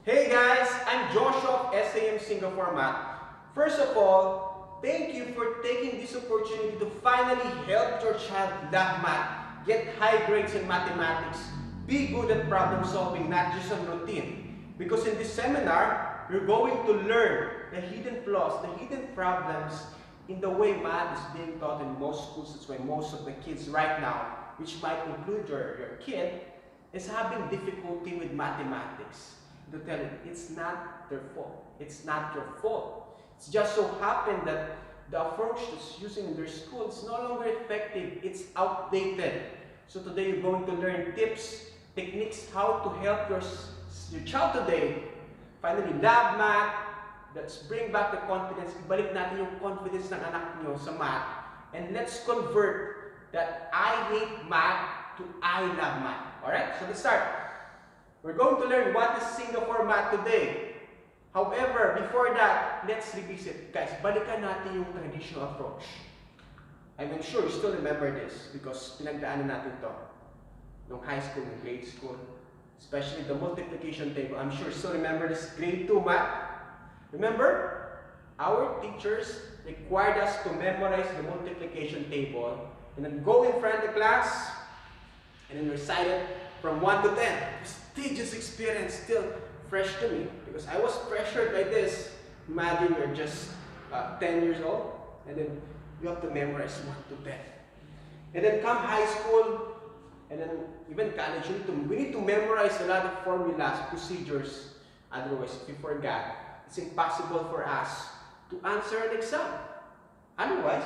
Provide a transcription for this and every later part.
Hey guys, I'm Joshua of SAM Singapore Math. First of all, thank you for taking this opportunity to finally help your child love math, get high grades in mathematics, be good at problem solving, not just on routine. Because in this seminar, you're going to learn the hidden flaws, the hidden problems in the way math is being taught in most schools. That's why most of the kids right now, which might include your kid, is having difficulty with mathematics. To tell it, it's not their fault. It's not your fault. It's just so happened that the approach that's using in their school is no longer effective. It's outdated. So today you're going to learn tips, techniques, how to help your child today finally love math. Let's bring back the confidence. Ibalik natin yung confidence ng anak nyo sa math. And let's convert that I hate math to I love math. Alright? So let's start. We're going to learn what is Singapore math today. However, before that, let's revisit. Guys, balikan natin yung traditional approach. I'm sure you still remember this because pinagdaanan natin to nung high school and grade school. Especially the multiplication table. I'm sure you still remember this grade 2 math. Remember? Our teachers required us to memorize the multiplication table and then go in front of the class and then recite it from 1 to 10. Prestigious experience, still fresh to me because I was pressured by this. Imagine you're just 10 years old and then you have to memorize 1 to 10. And then come high school and then even college, we need to memorize a lot of formulas, procedures. Otherwise, if you forgot, it's impossible for us to answer an exam. Otherwise,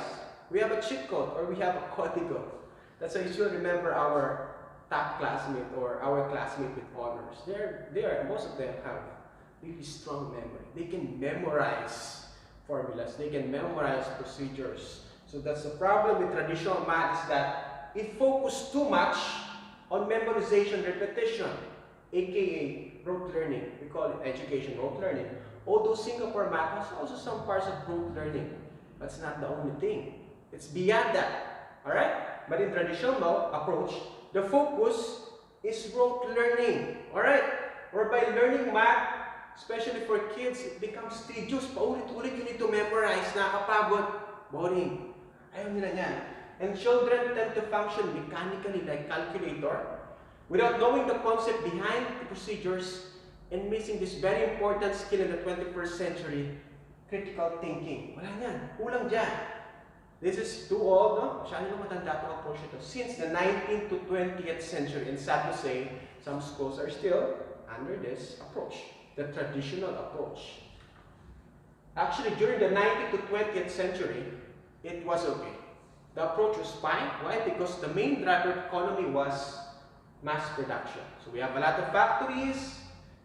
we have a cheat code or we have a código. That's why you should remember our top classmate or our classmate with honors. Most of them have really strong memory. They can memorize formulas. They can memorize procedures. So that's the problem with traditional math is that it focuses too much on memorization, repetition, aka rote learning. We call it education rote learning. Although Singapore math has also some parts of rote learning. That's not the only thing. It's beyond that. Alright? But in traditional approach, the focus is rote learning. Alright? Whereby learning math, especially for kids, it becomes tedious. Paulit-ulit you need to memorize. Nakakapagod. Boring. Ayaw nila yan. And children tend to function mechanically like calculator without knowing the concept behind the procedures and missing this very important skill in the 21st century, critical thinking. Wala yan. Kulang dyan. This is too old, no? Masyado na matanda itong approach ito. Since the 19th to 20th century, and sad to say, some schools are still under this approach, the traditional approach. Actually, during the 19th to 20th century, it was okay. The approach was fine. Why? Because the main driver of economy was mass production. So we have a lot of factories,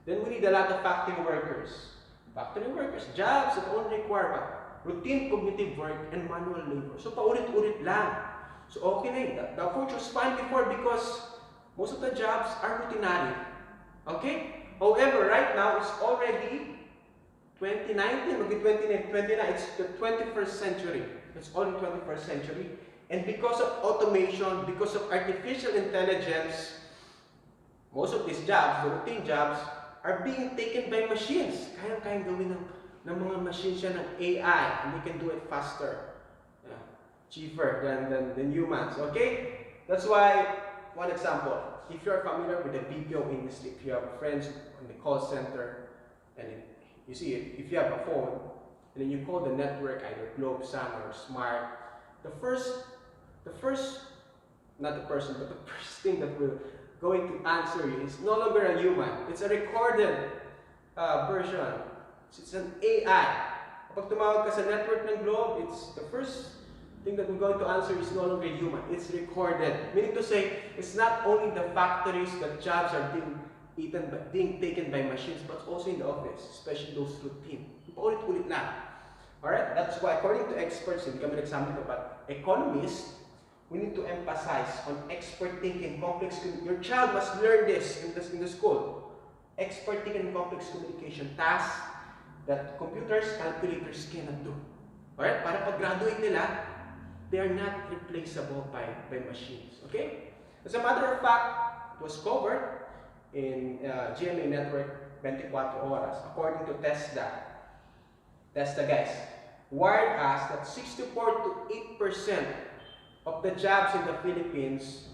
then we need a lot of factory workers. Factory workers, jobs that only require routine cognitive work and manual labor. So paulit-ulit lang. So okay na yun. The approach was fine before because most of the jobs are routinary. Okay? However, right now, it's already 2019, maging 29, it's the 21st century. It's only 21st century. And because of automation, because of artificial intelligence, most of these jobs, the routine jobs, are being taken by machines. Kayang-kayang gawin ng mga machines yan ng AI, and they can do it faster, cheaper than humans. Okay? That's why, one example, if you're familiar with the BPO industry, if you have friends in the call center, and you see it, if you have a phone, and then you call the network, either Globe, Sun, or Smart, the first, not the person, but the first thing that will going to answer you is no longer a human. It's a recorded version. It's an AI. Kapag tumawag ka sa network ng Globe, it's the first thing that we're going to answer is no longer human. It's recorded. Meaning to say, it's not only the factories that jobs are being taken by machines, but also in the office, especially those routine. Paulit-ulit na. Alright? That's why, according to experts, hindi kami nagsabi ito, but economists, we need to emphasize on expert thinking, complex communication. Your child must learn this in the school. Expert thinking and complex communication tasks that computers, calculators cannot do. Alright? Para pag-graduate nila, they are not replaceable by machines. Okay? As a matter of fact, it was covered in GMA network 24 horas. According to TESDA guys, warned us that 64 to 8% of the jobs in the Philippines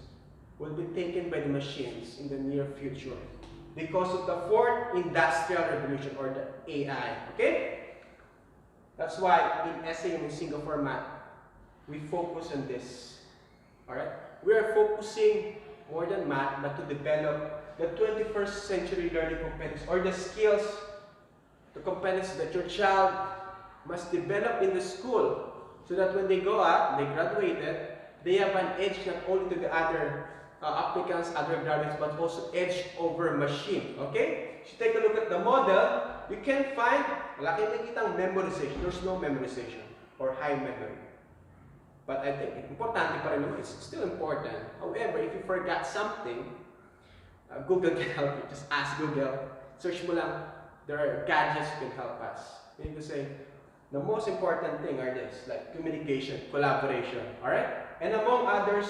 will be taken by the machines in the near future because of the fourth industrial revolution, or the AI. Okay? That's why in SAM in Singapore Math, we focus on this. Alright? We are focusing more than math, but to develop the 21st century learning competencies, or the skills, the competencies that your child must develop in the school, so that when they go out, they graduated, they have an edge not only to the other applicants, other graduates, but also edge over machine. Okay? If you take a look at the model, you can find, wala kayong nakikitang memorization. There's no memorization or high memory. But I think importante pa rin naman. It's still important. However, if you forgot something, Google can help you. Just ask Google. Search mo lang. There are gadgets that can help us. Meaning to say, the most important thing are this, like communication, collaboration. Alright? And among others,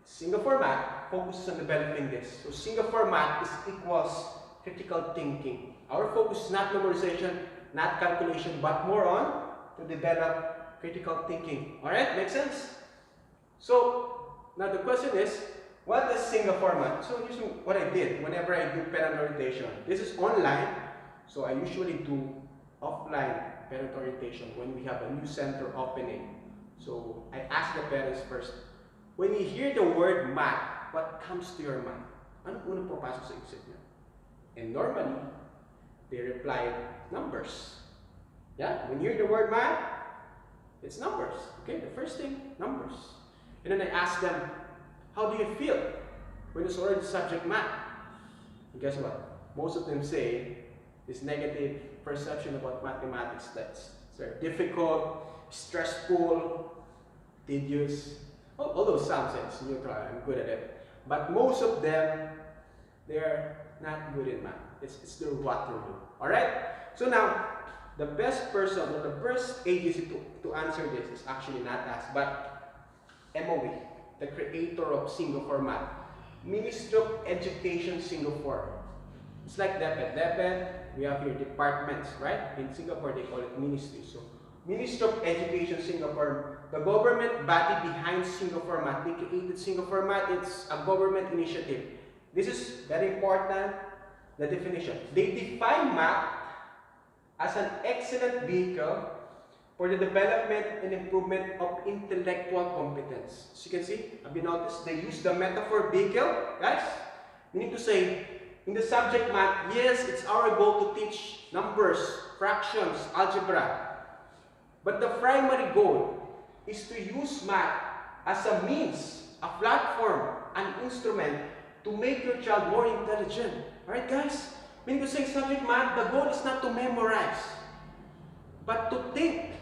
Singapore Math focuses on developing this. So Singapore Math is equals critical thinking. Our focus is not memorization, not calculation, but more on to develop critical thinking. Alright? Makes sense? So, now the question is, what is Singapore Math? So here's what I did whenever I do parent orientation. This is online, so I usually do offline parent orientation when we have a new center opening. So I ask the parents first, when you hear the word math, what comes to your mind? Ano unang papasok sa isip niyo? And normally, they reply, numbers. Yeah, when you hear the word math, it's numbers. Okay, the first thing, numbers. And then I ask them, how do you feel when it's already subject math? And guess what? Most of them say this negative perception about mathematics, that's very difficult, stressful, tedious. Although some say it's neutral, I'm good at it. But most of them, they're not good in math. It's their Waterloo. Alright? So now, the best person or the best agency to answer this is actually not us, but MOE, the creator of Singapore Math. Ministry of Education Singapore. It's like DepEd. We have here departments, right? In Singapore, they call it ministry. So, Ministry of Education Singapore, the government body behind Singapore Math. They created Singapore Math. It's a government initiative. This is very important, the definition. They define math as an excellent vehicle for the development and improvement of intellectual competence. As you can see, have you noticed? They use the metaphor vehicle, guys. Meaning to say, in the subject math, yes, it's our goal to teach numbers, fractions, algebra. But the primary goal is to use math as a means, a platform, an instrument to make your child more intelligent. Alright, guys? Meaning to say, subject math, the goal is not to memorize, but to think,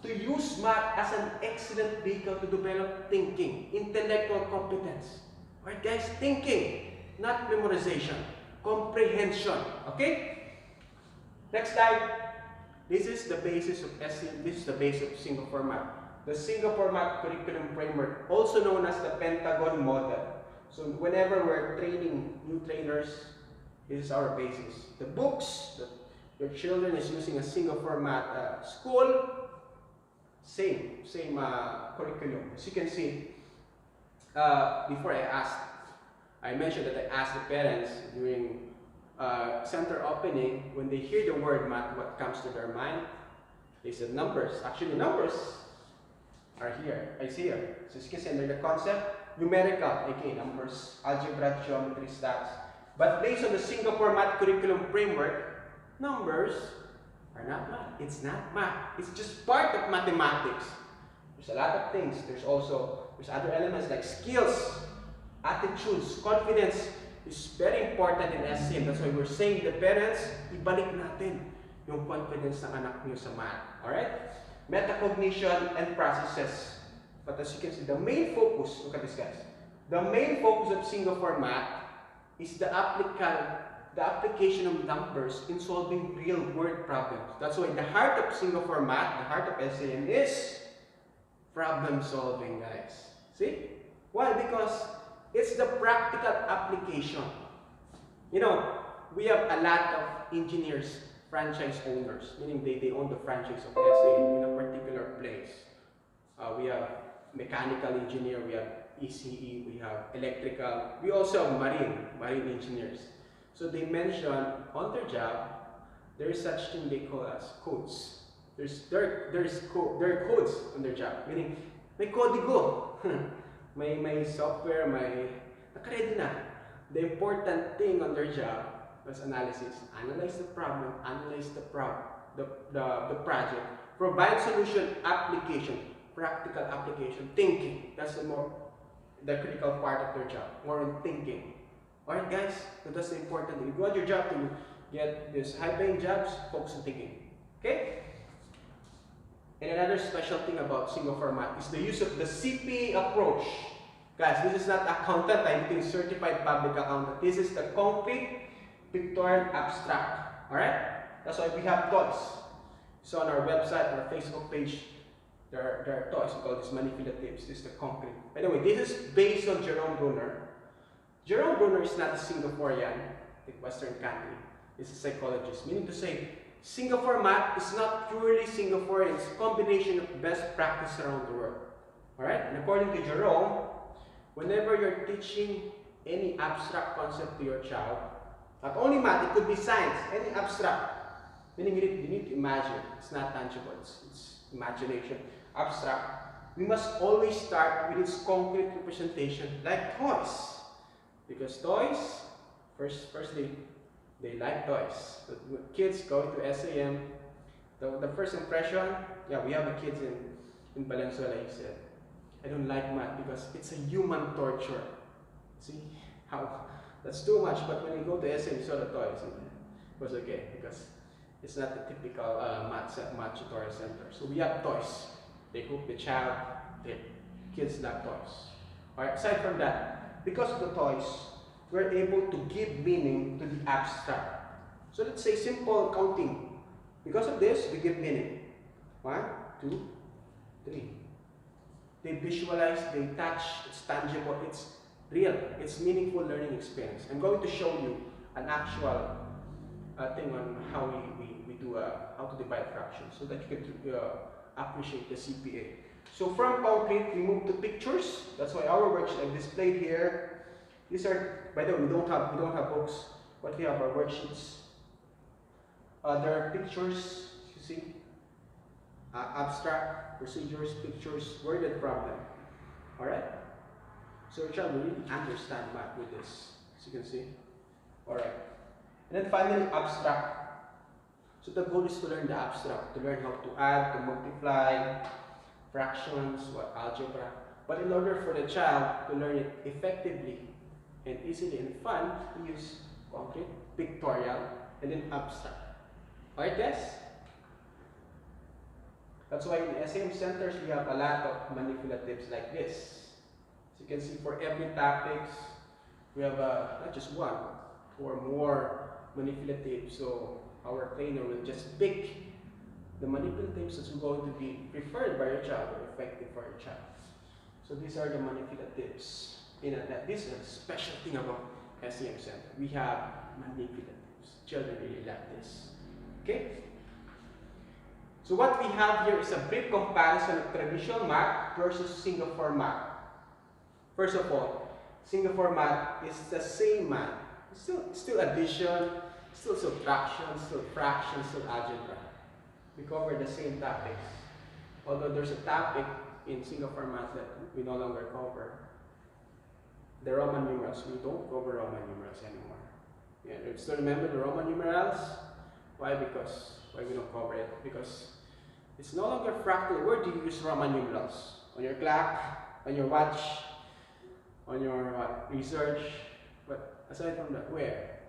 to use math as an excellent vehicle to develop thinking, intellectual competence. Alright, guys? Thinking, not memorization. Comprehension. Okay? Next slide. This is the basis of SCM. This is the base of Singapore Math. The Singapore Math Curriculum Framework, also known as the Pentagon Model. So whenever we're training new trainers, this is our basis. The books that your children is using a Singapore Math school, same curriculum. As you can see, before I mentioned that I asked the parents during center opening, when they hear the word math, what comes to their mind? They said numbers. Actually, numbers are here. I see here. So as you can see, under the concept, numerical, aka numbers, algebra, geometry, stats. But based on the Singapore Math Curriculum Framework, numbers are not math. It's not math. It's just part of mathematics. There's a lot of things. There's other elements like skills, attitudes, confidence is very important in SCM. That's why we're saying the parents, ibalik natin yung confidence ng anak niyo sa math. Alright? Metacognition and processes. But as you can see, the main focus, look at this guys, the main focus of Singapore Math is the application of numbers in solving real-world problems. That's why the heart of Singapore Math, the heart of SCM is problem solving, guys. See? Why? Because it's the practical application. You know, we have a lot of engineers, franchise owners, meaning they own the franchise of SA in a particular place. We have mechanical engineer, we have ECE, we have electrical, we also have marine engineers. So they mention on their job, there is such thing they call as codes. There are codes on their job, meaning may kodigo, may software, may nakaready na. The important thing on their job was analysis. Analyze the problem, analyze the project, provide solution, application, practical application, thinking. That's the critical part of their job, more on thinking. Alright guys, so that's the important thing. If you want your job to get these high-paying jobs, focus on thinking. Okay? And another special thing about single format is the use of the CPA approach. Guys, this is not accountant, I'm getting certified public accountant. This is the concrete pictorial abstract. Alright? That's why we have toys. So on our website, our Facebook page, there are toys. We call this manipulatives. This is the concrete. By the way, this is based on Jerome Bruner. Jerome Bruner is not a Singaporean, like Western country. He's a psychologist, meaning to say, Singapore math is not purely Singaporean. It's a combination of best practice around the world. Alright? And according to Jerome, whenever you're teaching any abstract concept to your child, not only math, it could be science, any abstract. Meaning you need to imagine. It's not tangible, it's imagination. Abstract. We must always start with its concrete representation, like toys. Because toys, firstly, they like toys. When kids go to SAM, the first impression, yeah, we have the kids in Valenzuela, he said, I don't like math because it's a human torture. See how that's too much, but when you go to SM, you saw the toys, it was okay because it's not the typical math tutorial center. So we have toys. They hook the child, the kids love toys. Alright, aside from that, because of the toys, we're able to give meaning to the abstract. So let's say simple counting. Because of this, we give meaning. 1, 2, 3. They visualize, they touch, it's tangible, it's real, it's meaningful learning experience. I'm going to show you an actual thing on how we do how to divide fractions so that you can appreciate the CPA. So from concrete, we move to pictures. That's why our worksheet are displayed here. These are, by the way, we don't have books, but we have our worksheets. There are pictures, you see, abstract procedures, pictures, worded problem. All right. So your child will really understand math with this, as you can see. All right. And then finally, abstract. So the goal is to learn the abstract, to learn how to add, to multiply, fractions, algebra. But in order for the child to learn it effectively and easily and fun, we use concrete, pictorial, and then abstract. Alright guys? That's why in SAM centers, we have a lot of manipulatives like this. As you can see, for every topics, we have not just one or more manipulatives. So our trainer will just pick the manipulatives that's going to be preferred by your child or effective for your child. So these are the manipulatives. This is a special thing about SAM Center. We have manipulatives. Children really like this. Okay? So what we have here is a brief comparison of traditional math versus Singapore math. First of all, Singapore math is the same math. It's still addition, still subtraction, still fractions, still algebra. We cover the same topics. Although there's a topic in Singapore math that we no longer cover. The Roman numerals. We don't cover Roman numerals anymore. Yeah, still remember the Roman numerals? Why? Why we don't cover it? Because it's no longer fractal. Where do you use Roman numerals? On your clock, on your watch, on your research. But aside from that, where?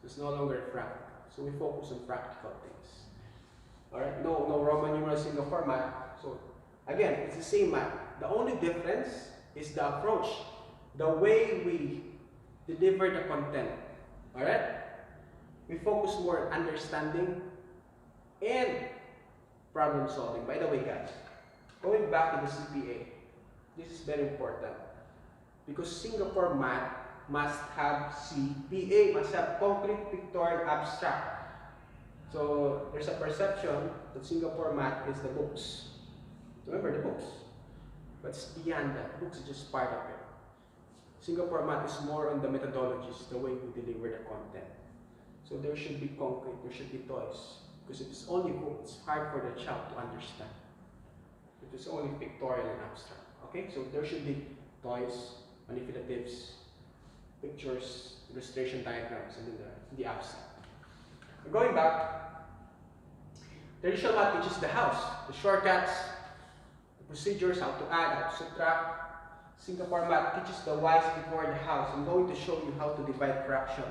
So it's no longer fractal. So we focus on practical things. Alright, no Roman numerals in the format. So again, it's the same math. The only difference is the approach, the way we deliver the content. Alright? We focus more on understanding and problem solving. By the way, guys, going back to the CPA, this is very important because Singapore math must have CPA, must have concrete pictorial abstract. So there's a perception that Singapore math is the books. Remember the books. But it's beyond that. Books is just part of it. Singapore math is more on the methodologies, the way we deliver the content. So there should be concrete, there should be toys. Because if it's only book, it's hard for the child to understand. If it's only pictorial and abstract. Okay, so there should be toys, manipulatives, pictures, illustration diagrams, and then the abstract. Going back, traditional math teaches the house, the shortcuts, the procedures, how to add, how to subtract. Singapore math teaches the whys before the hows. I'm going to show you how to divide fraction,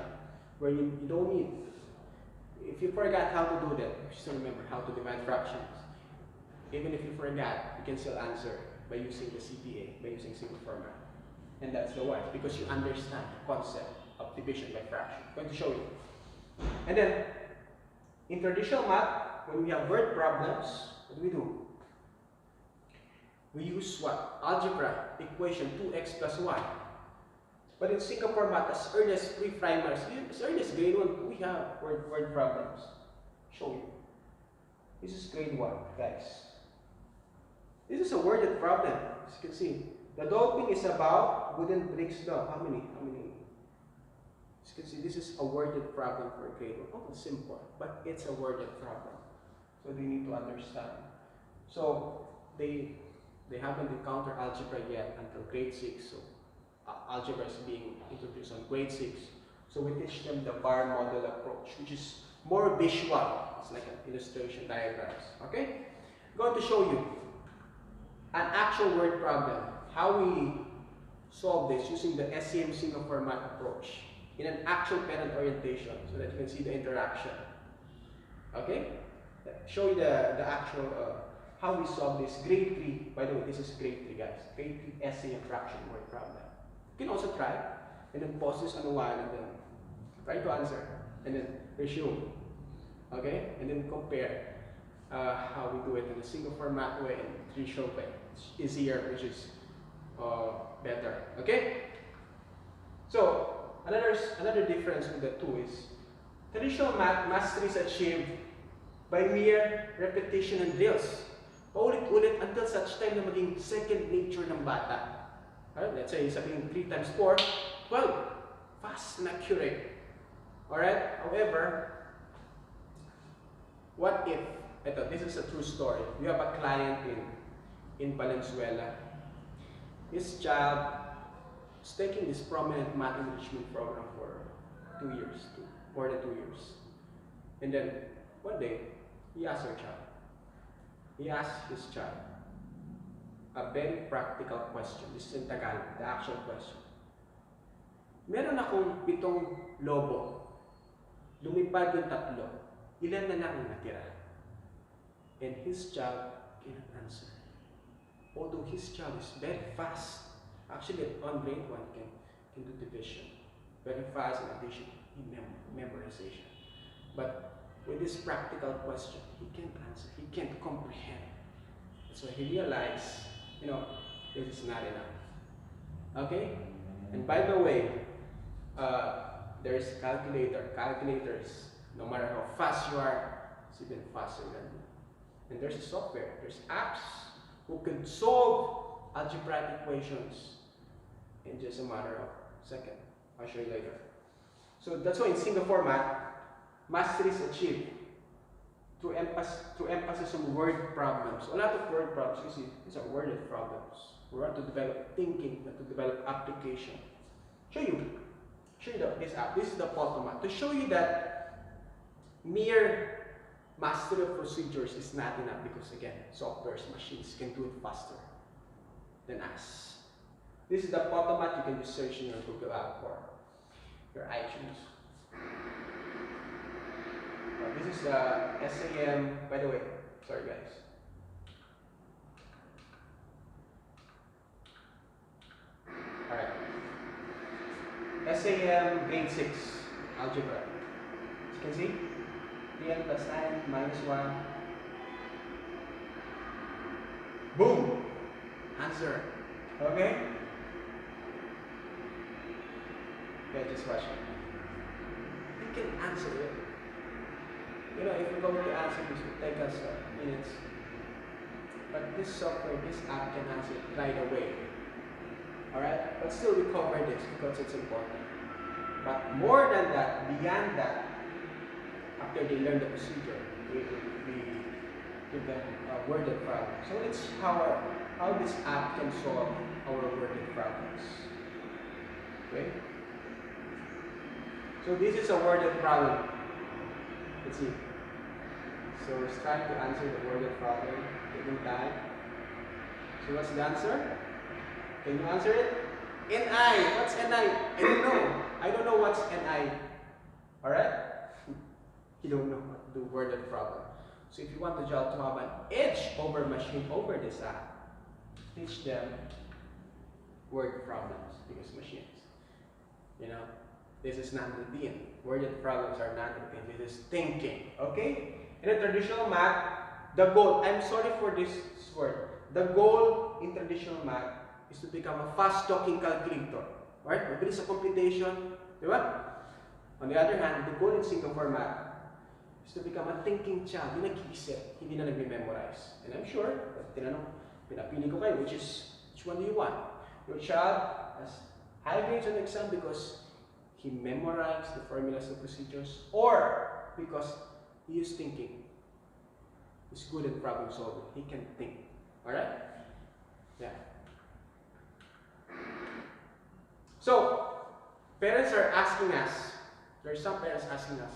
where you don't need. If you forgot how to do that, you still remember how to divide fractions. Even if you forgot, you can still answer by using the CPA, by using Singapore math. And that's the why, because you understand the concept of division by fraction. I'm going to show you. And then, in traditional math, when we have word problems, what do? We use what? Algebra, equation 2x plus y. But in Singapore math, as early as pre-primaries, as early as grade 1, we have word problems. Show you. This is grade 1, guys. This is a worded problem, as you can see. The doping is about wooden bricks down. How many? As you can see, this is a worded problem for grade 1. Oh, it's simple, but it's a worded problem. So they need to understand. So they haven't encountered algebra yet until grade 6. So algebra is being introduced on grade 6. So we teach them the bar model approach, which is more visual. It's like an illustration diagrams. Okay? I'm going to show you an actual word problem. How we solve this using the SEM Singapore math approach in an actual parent orientation so that you can see the interaction. Okay? Show you the actual how we solve this. Grade 3, by the way, this is grade 3, guys. Grade 3 SEM fraction word problem. You can also try and then pause this on a while and then try to answer and then resume. Okay? And then compare how we do it in the Singapore math way and traditional way. It's easier, which is better. Okay? So another difference with the two is traditional math mastery is achieved by mere repetition and drills. Paulit-ulit until such time na maging second nature ng bata. Alright, let's say sabihin 3 times 4, 12. Fast and accurate. Alright? However, what if, this is a true story. You have a client in Valenzuela. This child is taking this prominent math enrichment program for 2 years, more than 2 years. And then, one day, he asked his child a very practical question. This is in Tagalog, the actual question. Meron akong 7 lobo. Lumipad yung 3. Ilan na lang ang natira? And his child cannot answer. Although his child is very fast. Actually, on grade 1 can do division. Very fast in addition in memorization. But with this practical question, he can't answer. He can't comprehend. So he realized, this is not enough. Okay? And by the way, there is a calculator. Calculators, no matter how fast you are, it's even faster than you. And there's a software. There's apps who can solve algebraic equations in just a matter of seconds. I'll show you later. So that's why in Singapore math, mastery is achieved through emphasis on word problems. A lot of word problems, you see, these are worded problems. We want to develop thinking, to develop application. Show you this app. This is the Photomat. To show you that mere mastery of procedures is not enough because again, softwares, machines can do it faster than us. This is the Photomat. You can just search in your Google app or your iTunes. This is the SAM, by the way, sorry guys. Alright. SAM grade 6 algebra. As you can see, 3n plus 9 minus 1. Boom! Answer. Okay? Okay, just watch it. You can answer it. You know, if we're going to answer this, it will take us minutes. But this software, this app can answer it right away. Alright? But still we cover this because it's important. But more than that, beyond that, after they learn the procedure, we give them a worded problem. So it's how this app can solve our worded problems. Okay? So this is a worded problem. Let's see. So let's try to answer the worded problem. Taking time. So what's the answer? Can you answer it? NI. What's NI? I don't know. I don't know what's NI. Alright? You don't know what to do worded problem. So if you want the child to have an edge over machine over this app, teach them word problems because machines. You know, this is not routine. Worded problems are not routine. This is thinking. Okay? In a traditional math, the goal, I'm sorry for this word, the goal in traditional math is to become a fast-talking calculator. Alright? Mabilis sa computation. Diba? On the other hand, the goal in Singapore math is to become a thinking child. Yung nag-iisip, hindi na nagme-memorize. And I'm sure, tinanong, pinapili ko kayo, which one do you want? Your child has high grades on the exam because he memorized the formulas and procedures, or because he is thinking. He's good at problem solving. He can think. Alright? Yeah. So, parents are asking us, there's some parents asking us,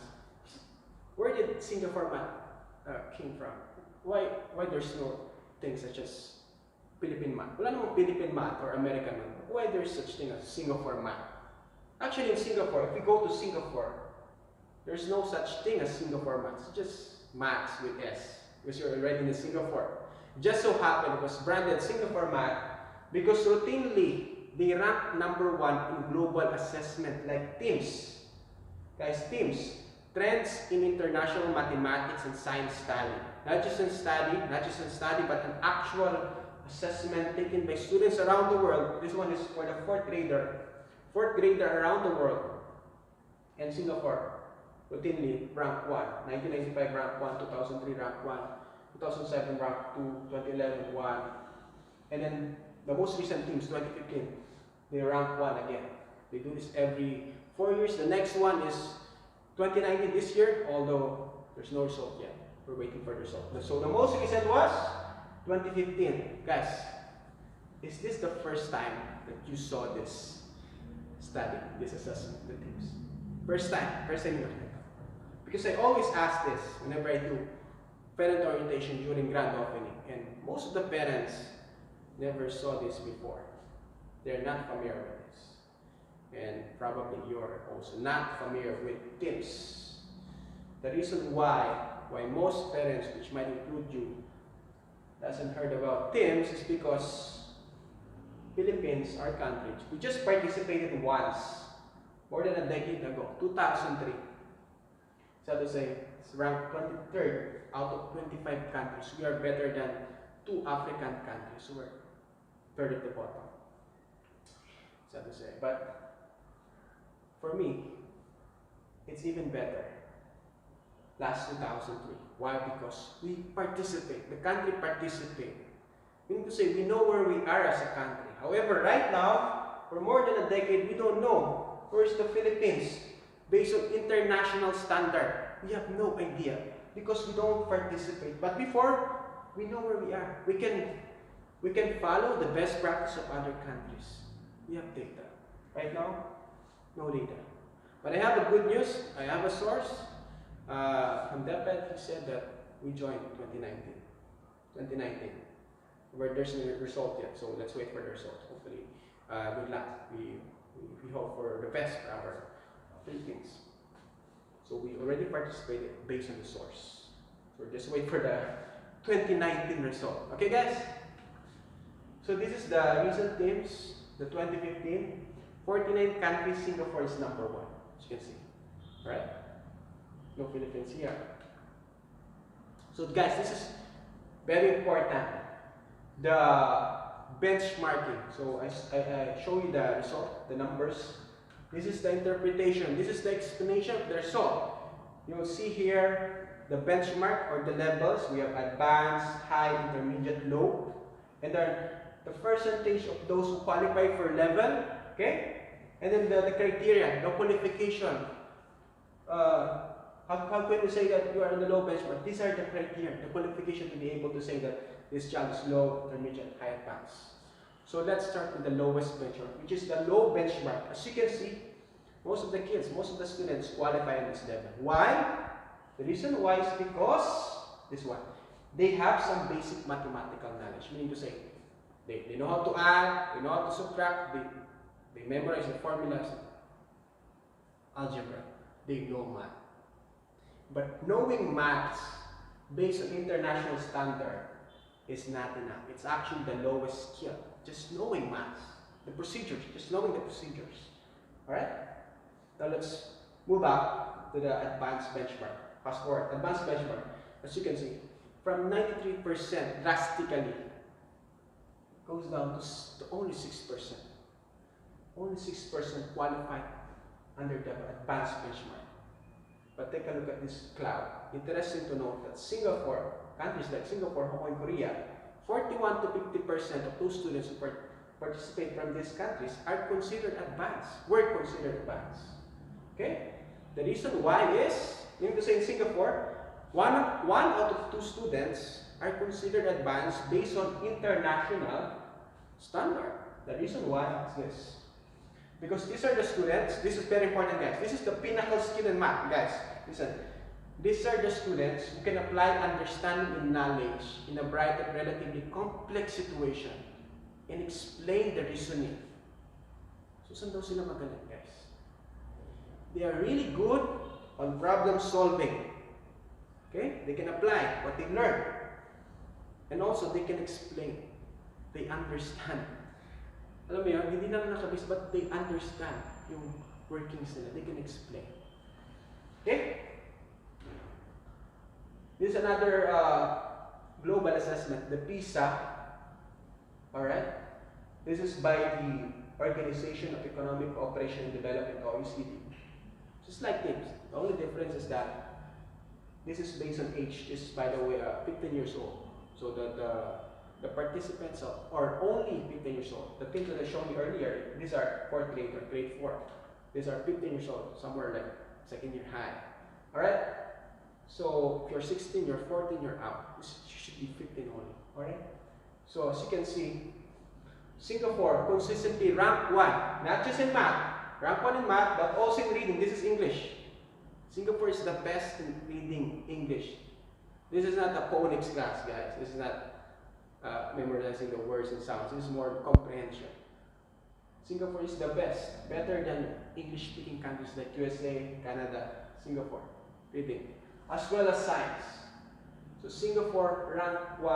where did Singapore math came from? Why there's no things such as Philippine math? Wala namang Philippine math or American math. Why there's such thing as Singapore math? Actually, in Singapore, if you go to Singapore, there's no such thing as Singapore math. It's just maths with S, because you're already in Singapore. Just so happened it was branded Singapore math because routinely they rank #1 in global assessment like TIMSS. Guys, TIMSS, Trends in International Mathematics and Science Study. Not just in study, but an actual assessment taken by students around the world. This one is for the fourth grader around the world. And Singapore, routinely rank 1. 1995 rank 1, 2003 rank 1, 2007 rank 2, 2011 1. And then the most recent teams, 2015, they rank 1 again. They do this every 4 years. The next one is 2019 this year, although there's no result yet. We're waiting for the result. So the most recent was 2015. Guys, is this the first time that you saw this study, this assessment, the teams? First time you heard it. Because I always ask this whenever I do parent orientation during grand opening, and most of the parents never saw this before. They're not familiar with this. And probably you're also not familiar with TIMSS. The reason why most parents, which might include you, doesn't heard about TIMSS is because Philippines, our country, we just participated once, more than a decade ago, 2003. So to say, it's ranked 23rd out of 25 countries. We are better than 2 African countries. So we're third at the bottom. So to say, but for me, it's even better. Last 2003. Why? Because we participate. The country participate. Meaning to say, we know where we are as a country. However, right now, for more than a decade, we don't know where is the Philippines based on international standard. We have no idea because we don't participate. But before, we know where we are. We can follow the best practice of other countries. We have data. Right now, no data. But I have a good news. I have a source from DepEd. He said that we joined 2019, where there's no result yet. So let's wait for the result. Hopefully, good luck. We hope for the best for our Philippines. So we already participated based on the source. So just wait for the 2019 result. Okay, guys? So this is the recent teams, the 2015. 49 countries, Singapore is #1, as you can see. Right? No Philippines here. So guys, this is very important. The benchmarking. So I show you the result, the numbers. This is the interpretation. This is the explanation of the result. You'll see here the benchmark or the levels. We have advanced, high, intermediate, low. And then the percentage of those who qualify for level. Okay? And then the criteria, the qualification. How can you say that you are in the low benchmark? These are the criteria, the qualification to be able to say that this child is low, intermediate, high, advanced. So let's start with the lowest benchmark, which is the low benchmark. As you can see, most of the kids, most of the students qualify at this level. Why? The reason why is because, this one, they have some basic mathematical knowledge. Meaning to say, they know how to add, they know how to subtract, they memorize the formulas, algebra, they know math. But knowing maths based on international standard is not enough. It's actually the lowest skill. Just knowing maths, the procedures, just knowing the procedures. Alright? Now let's move up to the advanced benchmark. Fast forward, advanced benchmark. As you can see, from 93% drastically, goes down to only 6%. Only 6% qualify under the advanced benchmark. But take a look at this cloud. Interesting to note that Singapore, countries like Singapore, Hong Kong, and Korea, 41 to 50% of those students who participate from these countries are considered advanced, were considered advanced. Okay? The reason why is, meaning to say in Singapore, one out of 2 students are considered advanced based on international standard. The reason why is this. Because these are the students, this is very important guys, this is the pinnacle skill in math guys. Listen, these are the students who can apply understanding and knowledge in a bright and relatively complex situation and explain the reasoning. So saan daw sila magaling guys? They are really good on problem solving. Okay? They can apply what they learn. And also they can explain. They understand. Alam mo yun, hindi na nakabis, but they understand yung workings nila. They can explain. Okay? This is another global assessment, the PISA. Alright? This is by the Organization of Economic Cooperation and Development, OECD. Just like TIMSS. The only difference is that this is based on age. This is, by the way, 15 years old. So the participants are only 15 years old. The things that I showed you earlier, these are 4th grade or grade 4. These are 15 years old, somewhere like second year high. Alright? So if you're 16, you're 14, you're out. You should be 15 only. Alright? So as you can see, Singapore consistently ranked 1, not just in math, rank 1 in math, but also in reading. This is English. Singapore is the best in reading English. This is not a phonics class, guys. This is not memorizing the words and sounds. This is more comprehension. Singapore is the best, better than English-speaking countries like USA, Canada, Singapore, reading, as well as science. So Singapore ranked 1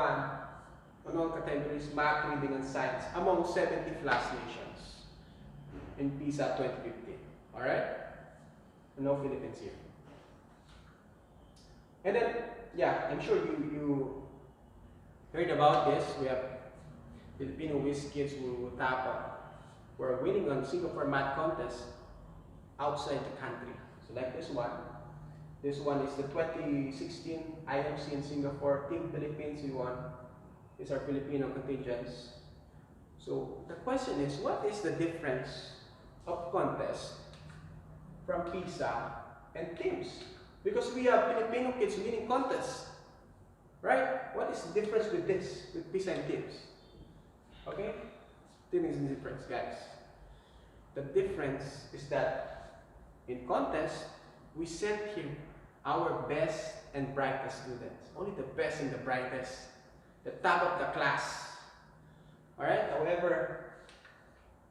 on all categories, math, reading, and science among 70 plus nations in PISA 2015. Alright? No Philippines here. And then, yeah, I'm sure you heard about this. We have Filipino whiz kids who were winning on Singapore math contest outside the country. So like this one. This one is the 2016 IMC in Singapore. Team Philippines we won. These are Filipino contingents. So the question is, what is the difference of contest from PISA and TIMSS? Because we have Filipino kids winning contests. Right? What is the difference with this, with PISA and TIMSS? Okay? There is the difference, guys. The difference is that in contest, we sent here our best and brightest students. Only the best and the brightest. The top of the class. Alright? However,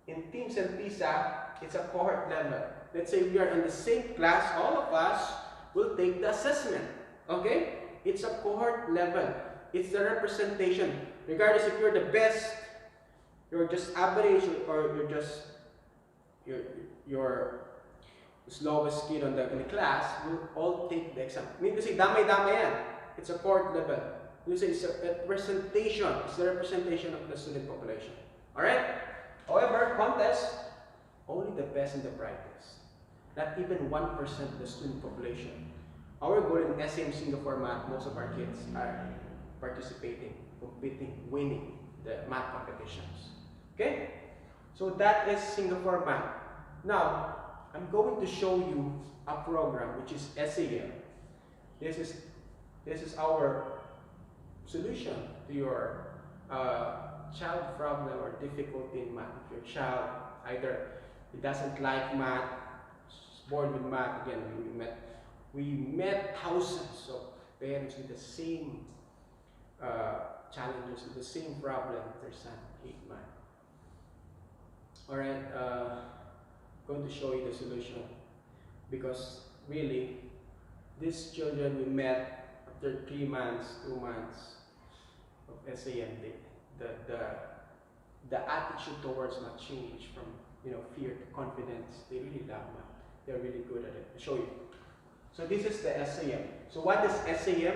in TIMSS and PISA, it's a cohort level. Let's say we are in the same class, all of us will take the assessment. Okay? It's a cohort level. It's the representation. Regardless if you're the best, you're just average, or you're just your slowest kid in the class, will all take the exam. I mean to say, damay-damay yan. It's a cohort level. You say it's a representation. It's the representation of the student population. Alright? However, contest, only the best and the brightest. Not even 1% of the student population. Our goal in SAM Singapore Math, most of our kids are participating, competing, winning the math competitions. Okay? So that is Singapore Math. Now, I'm going to show you a program which is SAM. This is our solution to your child problem or difficulty in math. If your child either he doesn't like math, is bored with math, again we met thousands of parents with the same challenges, with the same problem. Their son hate math. All right, going to show you the solution, because really these children we met after 3 months, 2 months of SAM, the attitude towards math changed from fear to confidence. They really love math. They're really good at it. I'll show you. So this is the SAM. So what is SAM?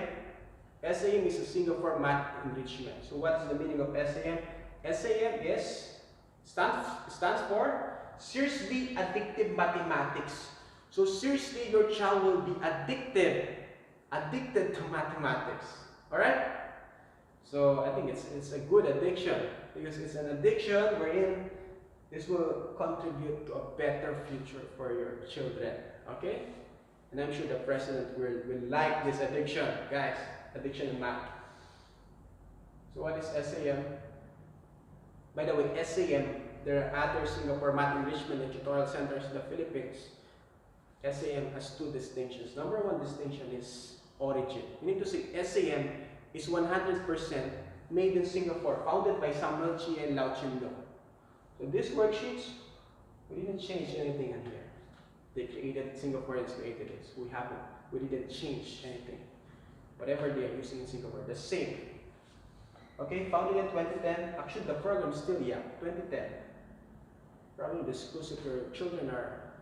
SAM is a Singapore Math Enrichment. So what is the meaning of SAM? SAM stands for Seriously Addictive Mathematics. So seriously, your child will be addicted to mathematics. All right? So I think it's a good addiction, because it's an addiction wherein this will contribute to a better future for your children. Okay? And I'm sure the president will like this addiction, guys. Addiction in math. So what is SAM? By the way, SAM, there are other Singapore Math Enrichment and Tutorial Centers in the Philippines. SAM has 2 distinctions. Number 1 distinction is origin. You need to say SAM is 100% made in Singapore, founded by Samuel Chia and Lau Chin Loh. So these worksheets, we didn't change anything in here. They created, Singaporeans created this. We haven't. We didn't change anything. Whatever they are using in Singapore, the same. Okay, founded in 2010. Actually, the program is still young, 2010. Probably the schools if your children are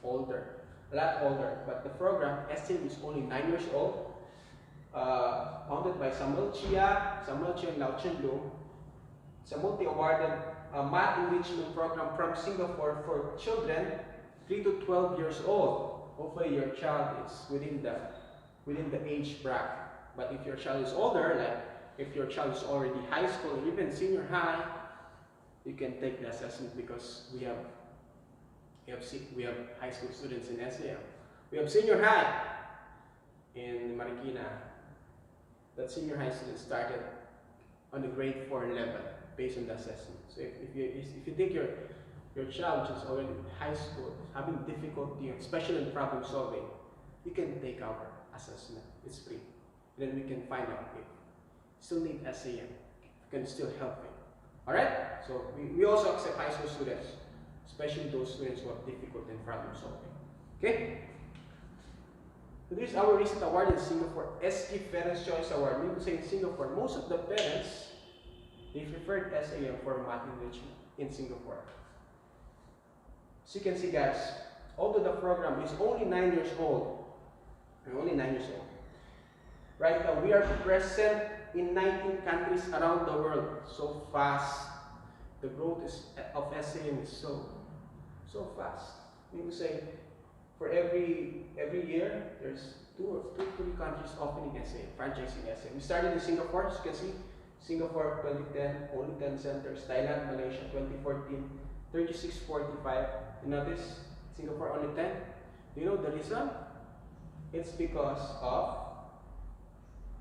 older, a lot older. But the program, SAM, is only 9 years old. Founded by Samuel Chia and Lau Chin Loh. It's a multi-awarded math enrichment program from Singapore for children 3 to 12 years old. Hopefully your child is within the age bracket. But if your child is older, like if your child is already high school or even senior high, you can take the assessment, because we have high school students in SAM. We have senior high in Marikina. That senior high students started on the grade 4 level based on the assessment. So if you think your child, which is already in high school, is having difficulty, especially in problem solving, you can take our assessment. It's free. Then we can find out if you still need SAM. We can still help you. Alright? So we also accept high school students, especially those students who have difficulty in problem solving. Okay? So this is our recent award in Singapore, SG Parents' Choice Award. Meaning to say in Singapore, most of the parents, they preferred SAM for math enrichment in Singapore. So you can see, guys, although the program is only 9 years old, right now we are present in 19 countries around the world. So fast. The growth of SAM is so fast. Meaning to say, for every year, there's 2 or 3 countries opening SAM, franchising SAM. We started in Singapore, as you can see. Singapore 2010, only 10 centers. Thailand, Malaysia 2014, 3645. You notice Singapore only 10. Do you know the reason? It's because of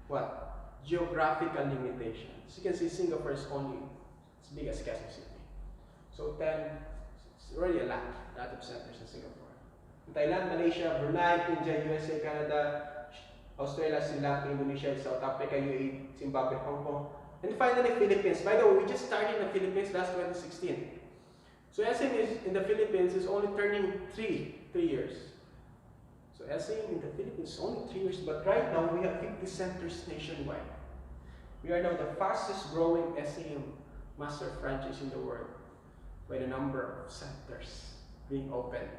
what? Geographical limitations. As you can see, Singapore is only as big as Quezon City. So 10, it's already a lot of centers in Singapore. Thailand, Malaysia, Brunei, India, USA, Canada, Australia, Sri Lanka, Indonesia, South Africa, UAE, Zimbabwe, Hong Kong, and finally Philippines. By the way, we just started in the Philippines last 2016. So SAM is in the Philippines is only turning 3 years. So SAM in the Philippines is only 3 years, but right now we have 50 centers nationwide. We are now the fastest growing SAM master franchise in the world by the number of centers being opened.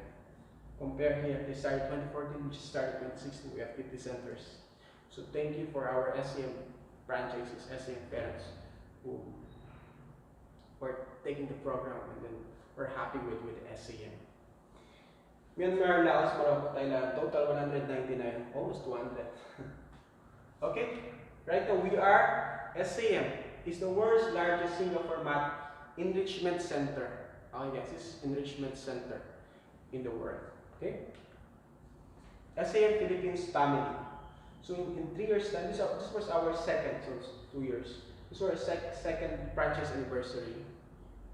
Compare here, they started 2014, we just started 2016, we have 50 centers. So thank you for our SAM franchises, SAM parents who were taking the program, and then we're happy with SAM. Myanmar, Laos, Morocco, Thailand, total 199, almost 200. Okay, right now we are SAM, is the world's largest single format enrichment center. Oh yes, it's enrichment center in the world. Okay, SAM Philippines family. So in 3 years time, this was our second, so it's 2 years. This was our second franchise anniversary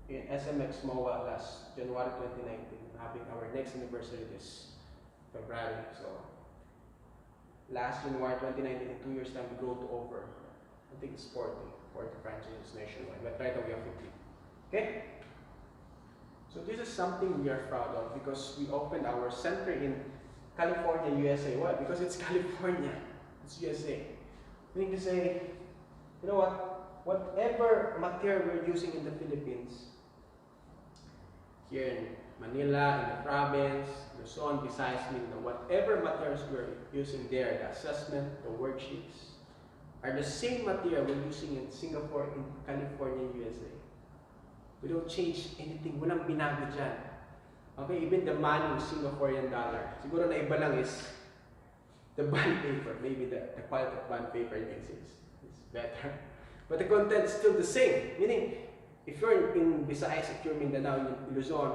in SMX MOA last January 2019, having our next anniversary this February. So last January 2019, in 2 years time, we grow to over, I think it's 40 franchises nationwide, but right now we have 50. Okay? So this is something we are proud of because we opened our center in California, USA. Why? Because it's California, it's USA. Meaning to say, you know what? Whatever material we're using in the Philippines, here in Manila, in the province, Luzon, Visayas, Mindanao, whatever materials we're using there, the assessment, the worksheets, are the same material we're using in Singapore, in California, USA. We don't change anything. Walang binago dyan. Okay, even the money is Singaporean dollar. Siguro na iba lang is the bond paper. Maybe the quality of bond paper is better. But the content is still the same. Meaning, if you're in Visayas, if you're in Mindanao, in Luzon,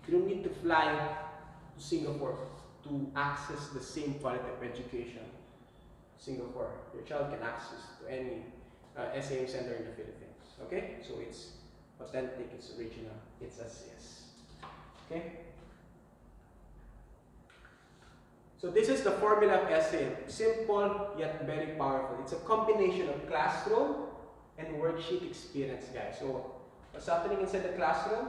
you don't need to fly to Singapore to access the same quality of education. Singapore, your child can access to any SAM center in the Philippines. Okay, so it's authentic, it's original, it's as is. Okay. So this is the formula of SAM. Simple yet very powerful. It's a combination of classroom and worksheet experience, guys. So what's happening inside the classroom?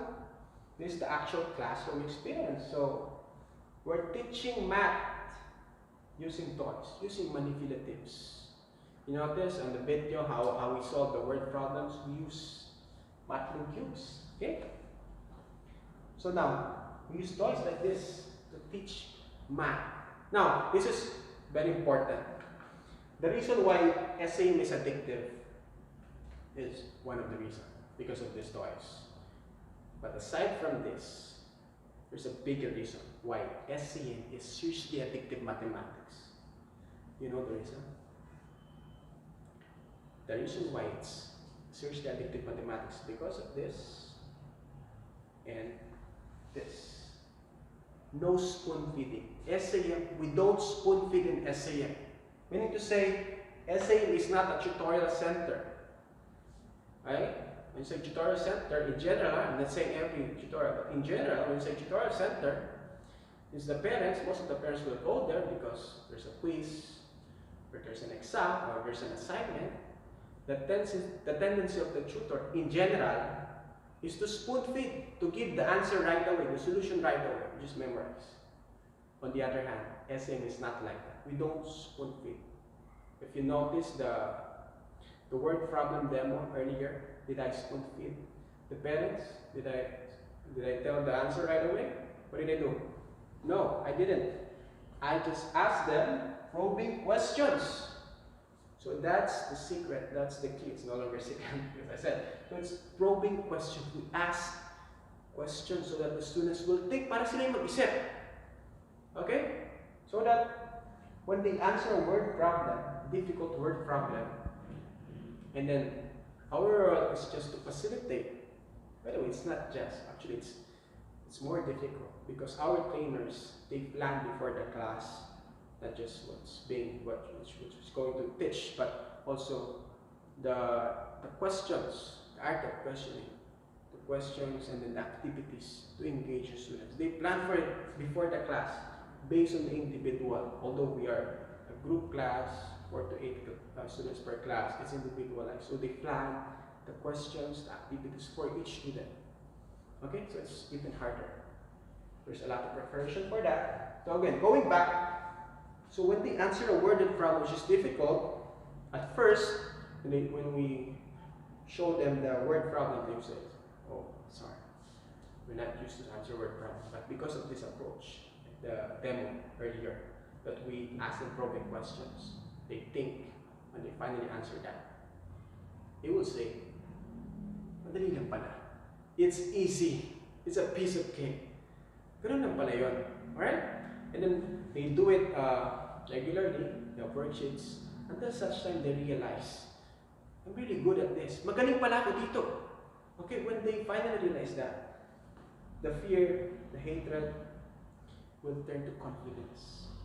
This is the actual classroom experience. So we're teaching math using toys, using manipulatives. You notice on the video how we solve the word problems. We use Matlin cubes. Okay? So now, we use toys like this to teach math. Now, this is very important. The reason why SAM is addictive is one of the reasons, because of these toys. But aside from this, there's a bigger reason why SAM is seriously addictive mathematics. You know the reason? The reason why it's seriously addictive mathematics because of this and this. No spoon feeding. SAM, we don't spoon feed in SAM. Meaning to say, SAM is not a tutorial center. Right? When you say tutorial center, in general, I'm not saying every tutorial, but in general, when you say tutorial center, is the parents, most of the parents will go there because there's a quiz, or there's an exam, or there's an assignment. The tendency of the tutor, in general, is to spoon feed, to give the answer right away, the solution right away, just memorize. On the other hand, SAM is not like that. We don't spoon feed. If you notice the word problem demo earlier, did I spoon feed the parents? Did I tell the answer right away? What did I do? No, I didn't. I just asked them probing questions. So that's the secret, that's the key. It's no longer secret, as I said. So it's probing questions. We ask questions so that the students will think para sila yung mag-isip. Okay? So that when they answer a word problem, difficult word problem, and then our role is just to facilitate. By the way, it's not just, actually it's more difficult because our trainers, they plan before the class, not just which is going to teach, but also the questions, the art of questioning, the questions and then the activities to engage the students. They plan for it before the class, based on the individual. Although we are a group class, 4 to 8 students per class, it's individualized. So they plan the questions, the activities for each student. Okay, so it's even harder. There's a lot of preparation for that. So again, going back, so when they answer a worded problem, which is difficult, at first, when we show them the word problem, they say, oh, sorry, we're not used to answer word problems. But because of this approach, the demo earlier, that we ask them probing questions, they think, when they finally answer that, they will say, madali lang pala. It's easy. It's a piece of cake. Ganun lang pala yun. Alright? And then they do it regularly, the worksheets, until such time they realize, I'm really good at this. Magaling pala ako dito. Okay, when they finally realize that, the fear, the hatred will turn to confidence.